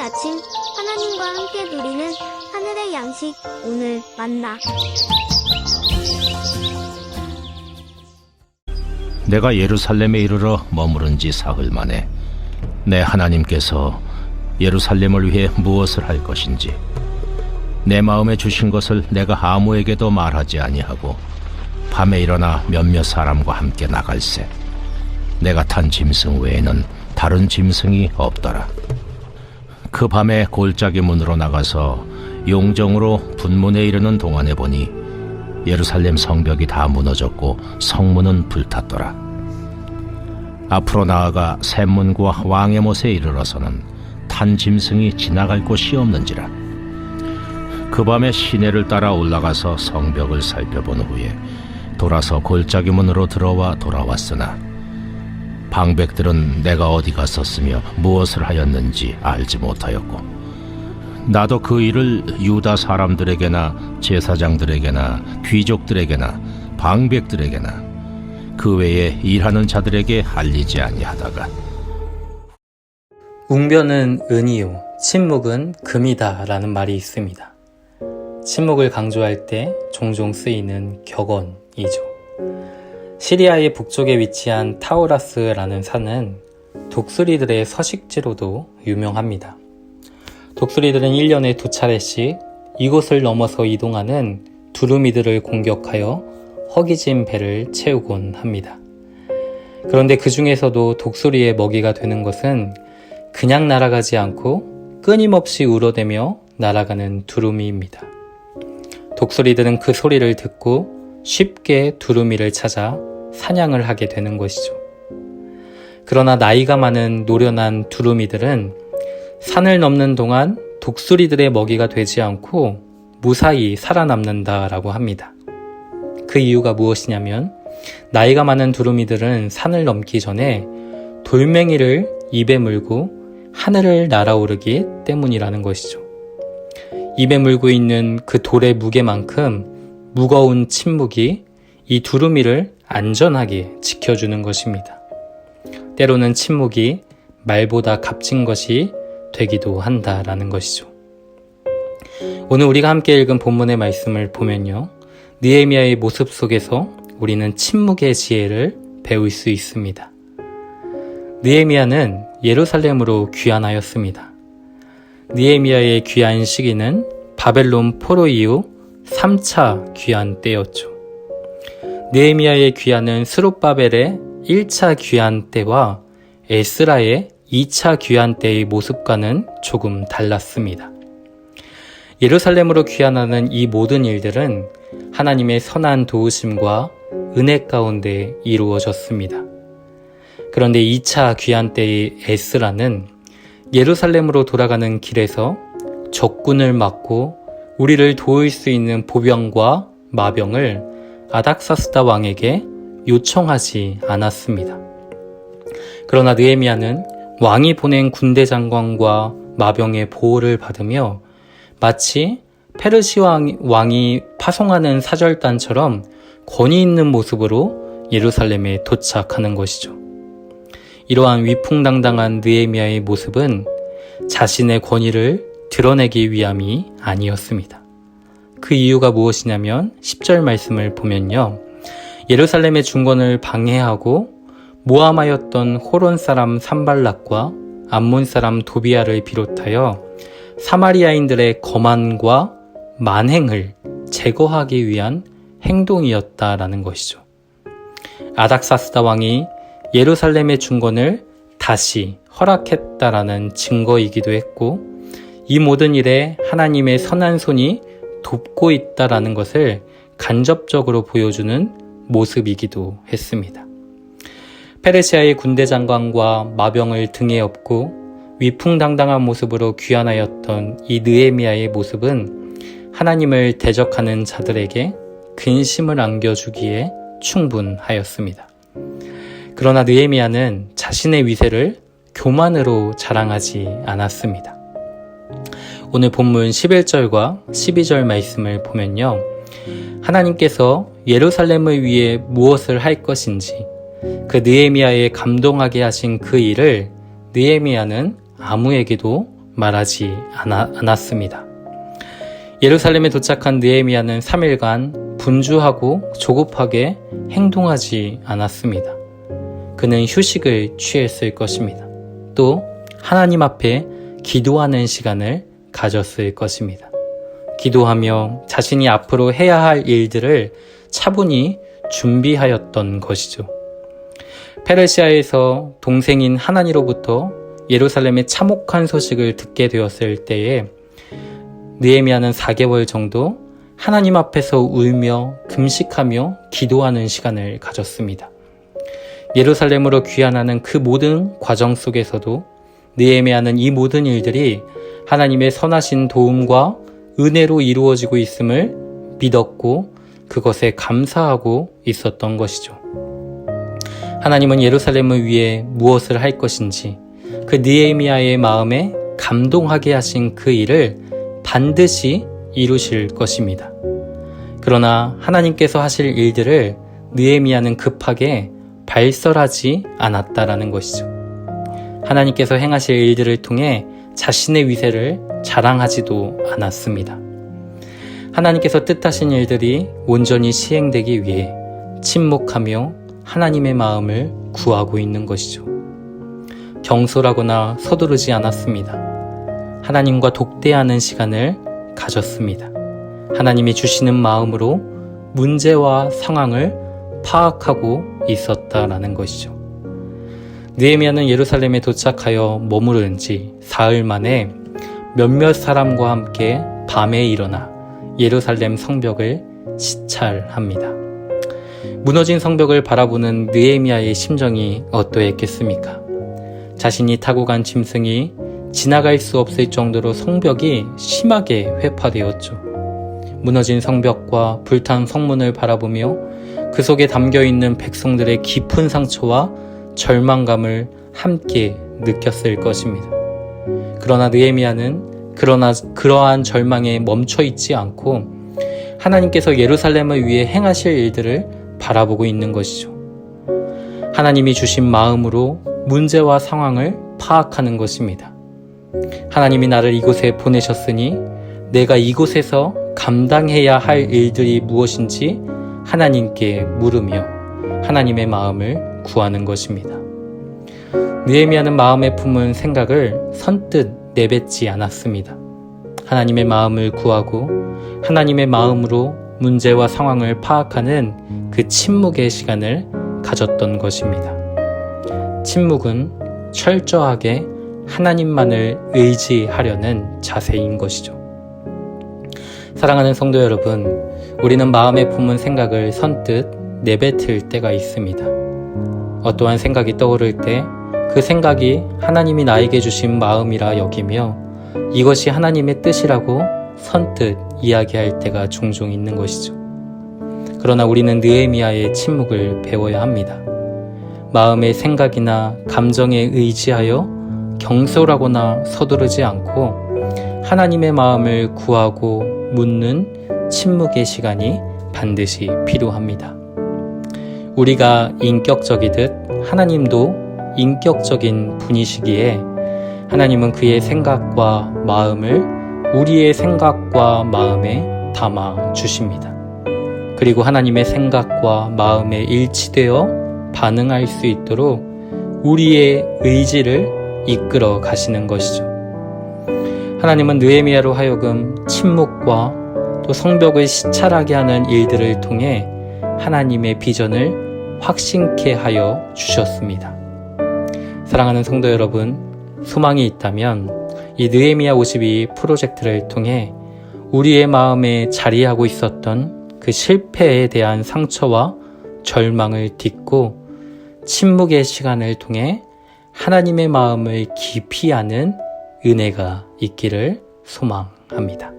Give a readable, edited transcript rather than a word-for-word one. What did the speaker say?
아침 하나님과 함께 누리는 하늘의 양식 오늘 만나. 내가 예루살렘에 이르러 머무른 지 사흘 만에 내 하나님께서 예루살렘을 위해 무엇을 할 것인지 내 마음에 주신 것을 내가 아무에게도 말하지 아니하고 밤에 일어나 몇몇 사람과 함께 나갈새 내가 탄 짐승 외에는 다른 짐승이 없더라. 그 밤에 골짜기 문으로 나가서 용정으로 분문에 이르는 동안에 보니 예루살렘 성벽이 다 무너졌고 성문은 불탔더라. 앞으로 나아가 샘문과 왕의 못에 이르러서는 탄 짐승이 지나갈 곳이 없는지라. 그 밤에 시내를 따라 올라가서 성벽을 살펴본 후에 돌아서 골짜기 문으로 들어와 돌아왔으나 방백들은 내가 어디 갔었으며 무엇을 하였는지 알지 못하였고 나도 그 일을 유다 사람들에게나 제사장들에게나 귀족들에게나 방백들에게나 그 외에 일하는 자들에게 알리지 아니하다가 웅변은 은이요 침묵은 금이다 라는 말이 있습니다. 침묵을 강조할 때 종종 쓰이는 격언이죠. 시리아의 북쪽에 위치한 타우라스라는 산은 독수리들의 서식지로도 유명합니다. 독수리들은 1년에 2차례씩 이곳을 넘어서 이동하는 두루미들을 공격하여 허기진 배를 채우곤 합니다. 그런데 그 중에서도 독수리의 먹이가 되는 것은 그냥 날아가지 않고 끊임없이 울어대며 날아가는 두루미입니다. 독수리들은 그 소리를 듣고 쉽게 두루미를 찾아 사냥을 하게 되는 것이죠. 그러나 나이가 많은 노련한 두루미들은 산을 넘는 동안 독수리들의 먹이가 되지 않고 무사히 살아남는다라고 합니다. 그 이유가 무엇이냐면 나이가 많은 두루미들은 산을 넘기 전에 돌멩이를 입에 물고 하늘을 날아오르기 때문이라는 것이죠. 입에 물고 있는 그 돌의 무게만큼 무거운 침묵이 이 두루미를 안전하게 지켜주는 것입니다. 때로는 침묵이 말보다 값진 것이 되기도 한다라는 것이죠. 오늘 우리가 함께 읽은 본문의 말씀을 보면요. 느헤미야의 모습 속에서 우리는 침묵의 지혜를 배울 수 있습니다. 느헤미야는 예루살렘으로 귀환하였습니다. 느헤미야의 귀환 시기는 바벨론 포로 이후 3차 귀환 때였죠. 느헤미야의 귀환은 스룹바벨의 1차 귀환 때와 에스라의 2차 귀환 때의 모습과는 조금 달랐습니다. 예루살렘으로 귀환하는 이 모든 일들은 하나님의 선한 도우심과 은혜 가운데 이루어졌습니다. 그런데 2차 귀환 때의 에스라는 예루살렘으로 돌아가는 길에서 적군을 막고 우리를 도울 수 있는 보병과 마병을 아닥사스다 왕에게 요청하지 않았습니다. 그러나 느헤미야는 왕이 보낸 군대 장관과 마병의 보호를 받으며 마치 페르시 왕이 파송하는 사절단처럼 권위 있는 모습으로 예루살렘에 도착하는 것이죠. 이러한 위풍당당한 느헤미야의 모습은 자신의 권위를 드러내기 위함이 아니었습니다. 그 이유가 무엇이냐면 10절 말씀을 보면요. 예루살렘의 중건을 방해하고 모함하였던 호론 사람 산발락과 암몬 사람 도비아를 비롯하여 사마리아인들의 거만과 만행을 제거하기 위한 행동이었다라는 것이죠. 아닥사스다 왕이 예루살렘의 중건을 다시 허락했다라는 증거이기도 했고 이 모든 일에 하나님의 선한 손이 돕고 있다라는 것을 간접적으로 보여주는 모습이기도 했습니다. 페르시아의 군대 장관과 마병을 등에 업고 위풍당당한 모습으로 귀환하였던 이 느헤미야의 모습은 하나님을 대적하는 자들에게 근심을 안겨주기에 충분하였습니다. 그러나 느헤미야는 자신의 위세를 교만으로 자랑하지 않았습니다. 오늘 본문 11절과 12절 말씀을 보면요. 하나님께서 예루살렘을 위해 무엇을 할 것인지 그 느헤미야에 감동하게 하신 그 일을 느헤미야는 아무에게도 말하지 않았습니다. 예루살렘에 도착한 느헤미야는 3일간 분주하고 조급하게 행동하지 않았습니다. 그는 휴식을 취했을 것입니다. 또 하나님 앞에 기도하는 시간을 가졌을 것입니다. 기도하며 자신이 앞으로 해야 할 일들을 차분히 준비하였던 것이죠. 페르시아에서 동생인 하나니로부터 예루살렘의 참혹한 소식을 듣게 되었을 때에 느헤미야는 4개월 정도 하나님 앞에서 울며 금식하며 기도하는 시간을 가졌습니다. 예루살렘으로 귀환하는 그 모든 과정 속에서도 느헤미야는 이 모든 일들이 하나님의 선하신 도움과 은혜로 이루어지고 있음을 믿었고 그것에 감사하고 있었던 것이죠. 하나님은 예루살렘을 위해 무엇을 할 것인지 그 느헤미야의 마음에 감동하게 하신 그 일을 반드시 이루실 것입니다. 그러나 하나님께서 하실 일들을 느헤미야는 급하게 발설하지 않았다라는 것이죠. 하나님께서 행하실 일들을 통해 자신의 위세를 자랑하지도 않았습니다. 하나님께서 뜻하신 일들이 온전히 시행되기 위해 침묵하며 하나님의 마음을 구하고 있는 것이죠. 경솔하거나 서두르지 않았습니다. 하나님과 독대하는 시간을 가졌습니다. 하나님이 주시는 마음으로 문제와 상황을 파악하고 있었다라는 것이죠. 느헤미야는 예루살렘에 도착하여 머무른 지 사흘 만에 몇몇 사람과 함께 밤에 일어나 예루살렘 성벽을 시찰합니다. 무너진 성벽을 바라보는 느헤미야의 심정이 어떠했겠습니까? 자신이 타고 간 짐승이 지나갈 수 없을 정도로 성벽이 심하게 회파되었죠. 무너진 성벽과 불탄 성문을 바라보며 그 속에 담겨있는 백성들의 깊은 상처와 절망감을 함께 느꼈을 것입니다. 그러나 느헤미야는 그러한 절망에 멈춰 있지 않고 하나님께서 예루살렘을 위해 행하실 일들을 바라보고 있는 것이죠. 하나님이 주신 마음으로 문제와 상황을 파악하는 것입니다. 하나님이 나를 이곳에 보내셨으니 내가 이곳에서 감당해야 할 일들이 무엇인지 하나님께 물으며 하나님의 마음을 구하는 것입니다. 느헤미야는 마음에 품은 생각을 선뜻 내뱉지 않았습니다. 하나님의 마음을 구하고 하나님의 마음으로 문제와 상황을 파악하는 그 침묵의 시간을 가졌던 것입니다. 침묵은 철저하게 하나님만을 의지하려는 자세인 것이죠. 사랑하는 성도 여러분, 우리는 마음에 품은 생각을 선뜻 내뱉을 때가 있습니다. 어떠한 생각이 떠오를 때 그 생각이 하나님이 나에게 주신 마음이라 여기며 이것이 하나님의 뜻이라고 선뜻 이야기할 때가 종종 있는 것이죠. 그러나 우리는 느헤미야의 침묵을 배워야 합니다. 마음의 생각이나 감정에 의지하여 경솔하거나 서두르지 않고 하나님의 마음을 구하고 묻는 침묵의 시간이 반드시 필요합니다. 우리가 인격적이듯 하나님도 인격적인 분이시기에 하나님은 그의 생각과 마음을 우리의 생각과 마음에 담아 주십니다. 그리고 하나님의 생각과 마음에 일치되어 반응할 수 있도록 우리의 의지를 이끌어 가시는 것이죠. 하나님은 느헤미야로 하여금 침묵과 또 성벽을 시찰하게 하는 일들을 통해 하나님의 비전을 확신케 하여 주셨습니다. 사랑하는 성도 여러분, 소망이 있다면 이 느헤미야 52 프로젝트를 통해 우리의 마음에 자리하고 있었던 그 실패에 대한 상처와 절망을 딛고 침묵의 시간을 통해 하나님의 마음을 깊이 아는 은혜가 있기를 소망합니다.